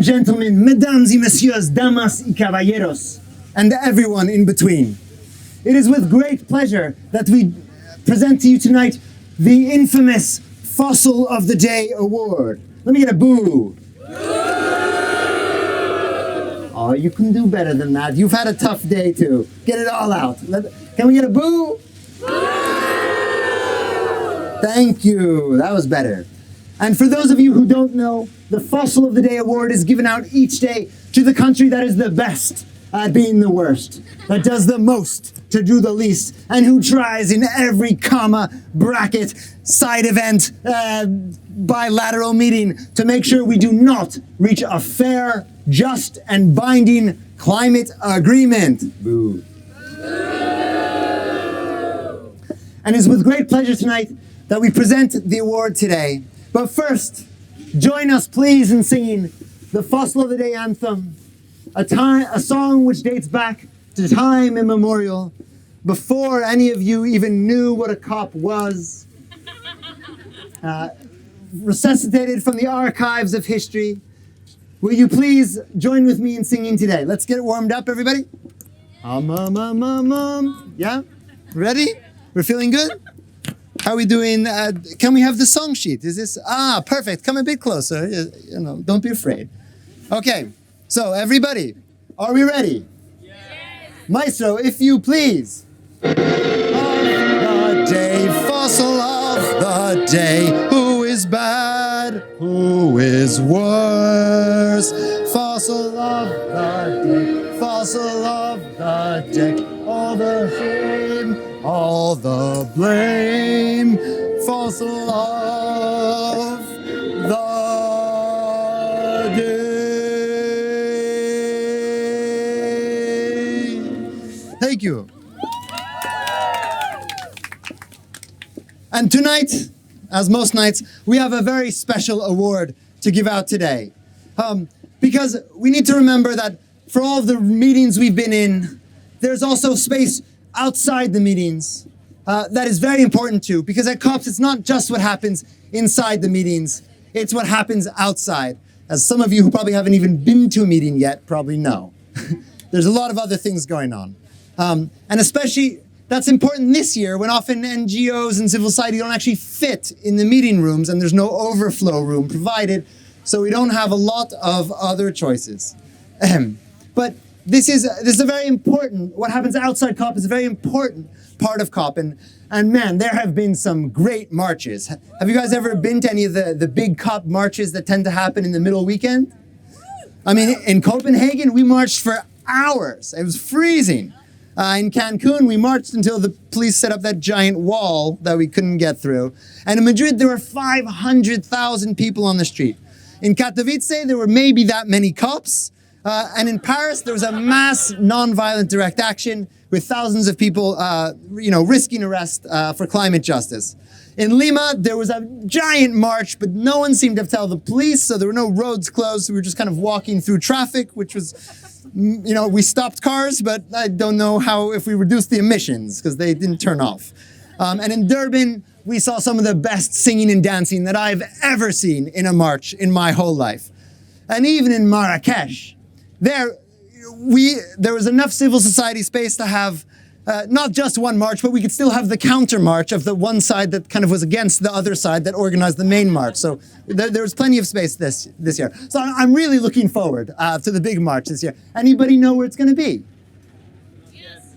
and gentlemen, mesdames y messieurs, damas y caballeros, and everyone in between. It is with great pleasure that we present to you tonight the infamous Fossil of the Day Award. Let me get a boo. Oh, you can do better than that. You've had a tough day too. Get it all out. Can we get a boo? Thank you. That was better. And for those of you who don't know, the Fossil of the Day Award is given out each day to the country that is the best at being the worst, that does the most to do the least, and who tries in every comma, bracket, side event, bilateral meeting to make sure we do not reach a fair, just, and binding climate agreement. Boo. And it's with great pleasure tonight that we present the award today. But first, join us please in singing the Fossil of the Day anthem, a song which dates back to time immemorial, before any of you even knew what a cop was, resuscitated from the archives of history. Will you please join with me in singing today? Let's get it warmed up, everybody. Yeah? Ready? We're feeling good? How are we doing? Can we have the song sheet? Is this? Perfect. Come a bit closer. You know, don't be afraid. Okay. So, everybody, are we ready? Yes. Maestro, if you please. Of the day, fossil of the day. Who is bad? Who is worse? Fossil of the day. Fossil of the day. All the shame, all the blame. Fossil of the day. Thank you. And tonight, as most nights, we have a very special award to give out today. Because we need to remember that for all of the meetings we've been in, there's also space outside the meetings that is very important too. Because at COPS, it's not just what happens inside the meetings, it's what happens outside. As some of you who probably haven't even been to a meeting yet probably know. There's a lot of other things going on. And especially, that's important this year when often NGOs and civil society don't actually fit in the meeting rooms and there's no overflow room provided, so we don't have a lot of other choices. But this is a very important, what happens outside COP is a very important part of COP. And man, there have been some great marches. Have you guys ever been to any of the big COP marches that tend to happen in the middle weekend? I mean, in Copenhagen, we marched for hours. It was freezing. In Cancun, we marched until the police set up that giant wall that we couldn't get through. And in Madrid, there were 500,000 people on the street. In Katowice, there were maybe that many cops. And in Paris, there was a mass nonviolent direct action with thousands of people, risking arrest for climate justice. In Lima, there was a giant march, but no one seemed to tell the police, so there were no roads closed. So we were just kind of walking through traffic, which was... we stopped cars, but I don't know if we reduced the emissions because they didn't turn off. And in Durban, we saw some of the best singing and dancing that I've ever seen in a march in my whole life. And even in Marrakesh, there was enough civil society space to have not just one march, but we could still have the counter march of the one side that kind of was against the other side that organized the main march. So there was plenty of space this year. So I'm really looking forward to the big march this year. Anybody know where it's going to be? Yes.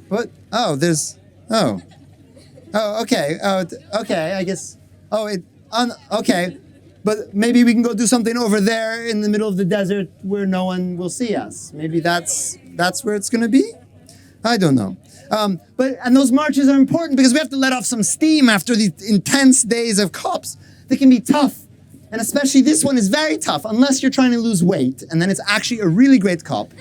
What? Oh, okay. Okay, I guess. Okay. But maybe we can go do something over there in the middle of the desert where no one will see us. Maybe that's where it's going to be? I don't know. And those marches are important because we have to let off some steam after these intense days of COPs. They can be tough. And especially this one is very tough, unless you're trying to lose weight. And then it's actually a really great COP.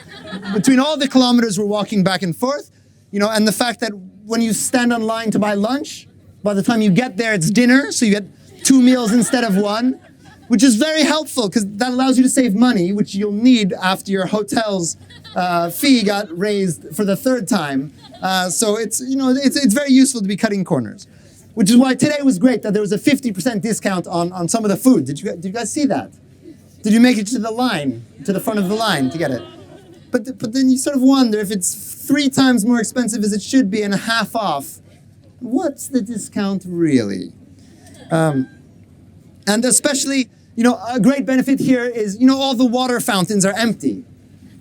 Between all the kilometers we're walking back and forth, and the fact that when you stand on line to buy lunch, by the time you get there, it's dinner. So you get 2 meals instead of 1, which is very helpful because that allows you to save money, which you'll need after your hotel's fee got raised for the 3rd time. So it's very useful to be cutting corners, which is why today was great that there was a 50% discount on some of the food. Did you guys see that? Did you make it to the line, to the front of the line to get it? But then you sort of wonder if it's 3 times more expensive as it should be and a half off. What's the discount really? And especially, a great benefit here is, all the water fountains are empty,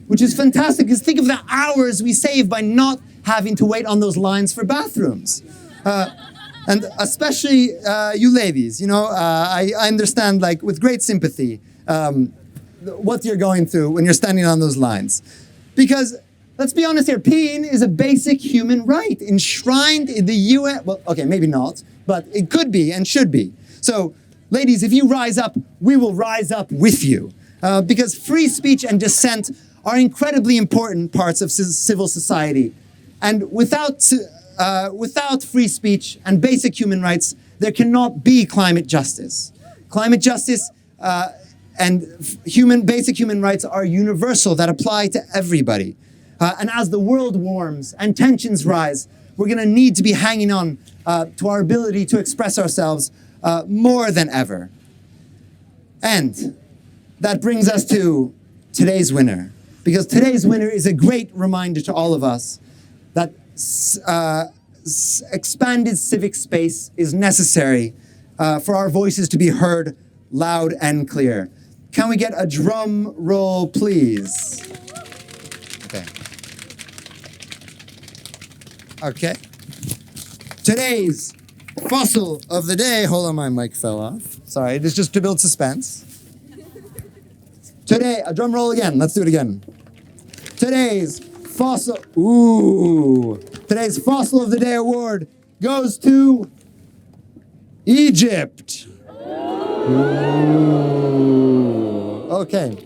which is fantastic because think of the hours we save by not having to wait on those lines for bathrooms. And especially you ladies, I understand with great sympathy what you're going through when you're standing on those lines. Because, let's be honest here, peeing is a basic human right enshrined in the UN. Well, okay, maybe not, but it could be and should be. So, ladies, if you rise up, we will rise up with you. Because free speech and dissent are incredibly important parts of civil society. And without free speech and basic human rights, there cannot be climate justice. Climate justice and basic human rights are universal, that apply to everybody. And as the world warms and tensions rise, we're going to need to be hanging on to our ability to express ourselves more than ever. And that brings us to today's winner. Because today's winner is a great reminder to all of us that expanded civic space is necessary for our voices to be heard loud and clear. Can we get a drum roll, please? Okay. Today's fossil of the day. Hold on, my mic fell off. Sorry, it is just to build suspense. Today, a drum roll again. Let's do it again. Today's fossil. Today's fossil of the day award goes to Egypt. Okay.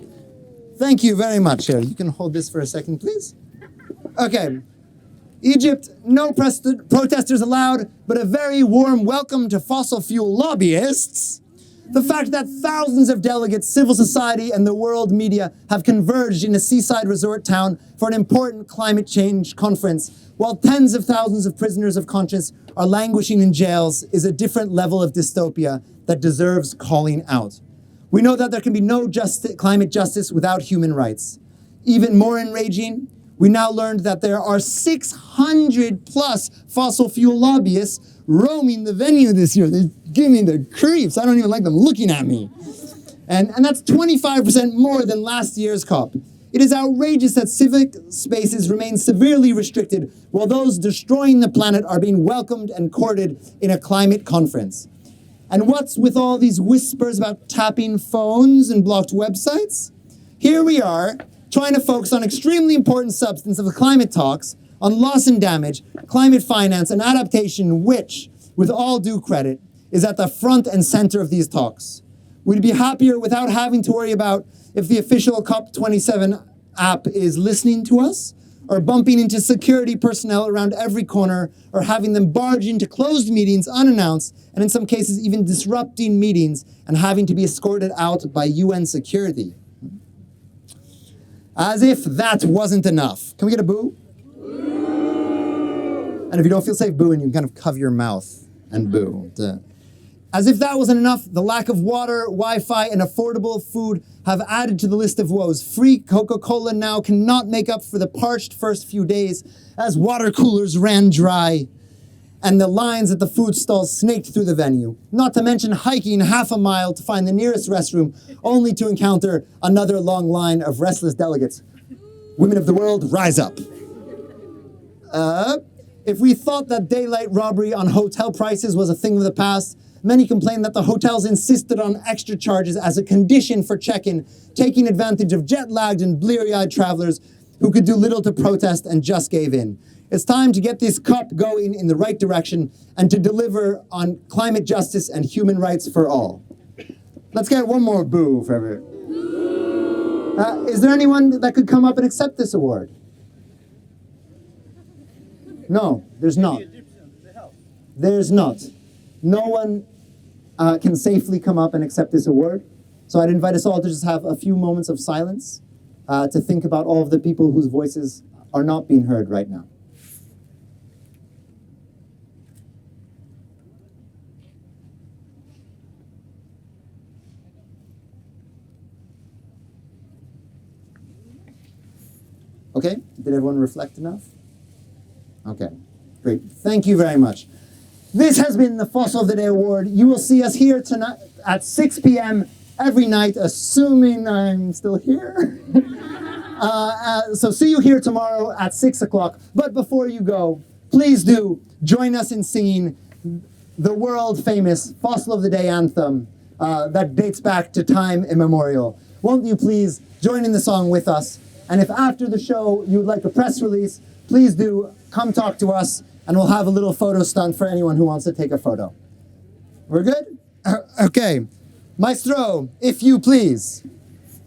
Thank you very much. Here, you can hold this for a second, please. Okay. Egypt, no protesters allowed, but a very warm welcome to fossil fuel lobbyists. The fact that thousands of delegates, civil society, and the world media have converged in a seaside resort town for an important climate change conference, while tens of thousands of prisoners of conscience are languishing in jails, is a different level of dystopia that deserves calling out. We know that there can be no climate justice without human rights. Even more enraging, we now learned that there are 600 plus fossil fuel lobbyists roaming the venue this year. They give me the creeps. I don't even like them looking at me. And that's 25% more than last year's COP. It is outrageous that civic spaces remain severely restricted while those destroying the planet are being welcomed and courted in a climate conference. And what's with all these whispers about tapping phones and blocked websites? Here we are, trying to focus on extremely important substance of the climate talks, on loss and damage, climate finance, and adaptation, which, with all due credit, is at the front and center of these talks. We'd be happier without having to worry about if the official COP27 app is listening to us, or bumping into security personnel around every corner, or having them barge into closed meetings unannounced, and in some cases even disrupting meetings and having to be escorted out by UN security. As if that wasn't enough. Can we get a boo? Boo! And if you don't feel safe booing, you can kind of cover your mouth and boo. As if that wasn't enough, the lack of water, Wi-Fi, and affordable food have added to the list of woes. Free Coca-Cola now cannot make up for the parched first few days as water coolers ran dry and the lines at the food stalls snaked through the venue. Not to mention hiking half a mile to find the nearest restroom, only to encounter another long line of restless delegates. Women of the world, rise up. If we thought that daylight robbery on hotel prices was a thing of the past, many complained that the hotels insisted on extra charges as a condition for check-in, taking advantage of jet-lagged and bleary-eyed travelers who could do little to protest and just gave in. It's time to get this COP going in the right direction and to deliver on climate justice and human rights for all. Let's get one more boo for everyone. Is there anyone that could come up and accept this award? No, there's not. There's not. No one can safely come up and accept this award. So I'd invite us all to just have a few moments of silence to think about all of the people whose voices are not being heard right now. Okay, did everyone reflect enough? Okay, great. Thank you very much. This has been the Fossil of the Day Award. You will see us here tonight at 6 p.m. every night, assuming I'm still here. So see you here tomorrow at 6 o'clock. But before you go, please do join us in singing the world-famous Fossil of the Day anthem that dates back to time immemorial. Won't you please join in the song with us? And if after the show you would like a press release, please do come talk to us, and we'll have a little photo stunt for anyone who wants to take a photo. We're good? Okay. Maestro, if you please.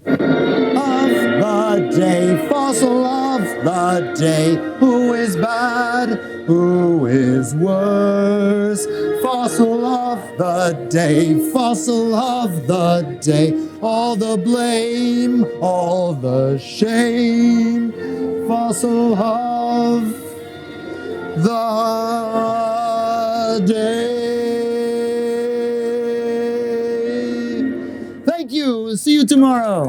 Of the day, fossil of the day. Who is bad? Who is worse? Fossil of the day, fossil of the day. All the blame, all the shame. Fossil of the day. Thank you. See you tomorrow.